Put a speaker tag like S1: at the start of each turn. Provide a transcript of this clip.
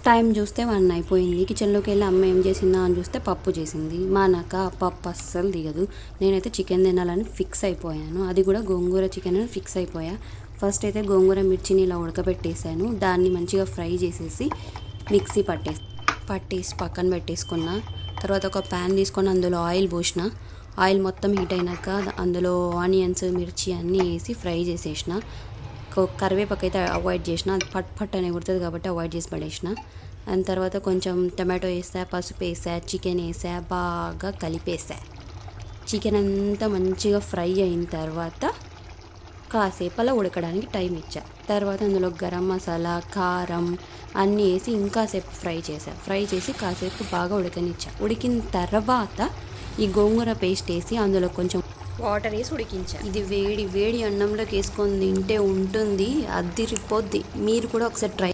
S1: Time చూస్తే 1 అయిపోయింది. కిచెన్లోకి వెళ్ళి అమ్మ ఏం చేసిందా అని చూస్తే పప్పు చేసింది. మా అన్నక పప్పు అస్సలు దిగదు. నేనైతే చికెన్ తినాలని ఫిక్స్ అయిపోయాను. అది కూడా గోంగూర చికెన్ అని ఫిక్స్ అయిపోయా. ఫస్ట్ అయితే గోంగూర మిర్చిని ఇలా ఉడకబెట్టేసాను. దాన్ని మంచిగా ఫ్రై చేసేసి మిక్సీ పట్టేసి పక్కన పెట్టేసుకున్నా. తర్వాత ఒక ప్యాన్ తీసుకొని అందులో ఆయిల్ పోసిన. ఆయిల్ మొత్తం హీట్ అయినాక అందులో ఆనియన్స్ మిర్చి అన్నీ వేసి ఫ్రై చేసేసిన. కరివేపాకు అయితే అవాయిడ్ చేసిన, అది పట్ పట్ అని కుడుతుంది కాబట్టి అవాయిడ్ చేసి పడేసిన. అండ్ తర్వాత కొంచెం టమాటో వేసా, పసుపు వేసా, చికెన్ వేసా, బాగా కలిపేసా. చికెన్ అంతా మంచిగా ఫ్రై అయిన తర్వాత కాసేపు అలా ఉడకడానికి టైం ఇచ్చా. తర్వాత అందులో గరం మసాలా, కారం అన్నీ వేసి ఇంకాసేపు ఫ్రై చేసి కాసేపు బాగా ఉడకనిచ్చా. ఉడికిన తర్వాత ఈ గోంగూర పేస్ట్ వేసి అందులో కొంచెం వాటర్ వేసి ఉడికించా. ఇది వేడి వేడి అన్నంలోకి వేసుకొని తింటే ఉంటుంది, అదిరిపోద్ది. మీరు కూడా ఒకసారి ట్రై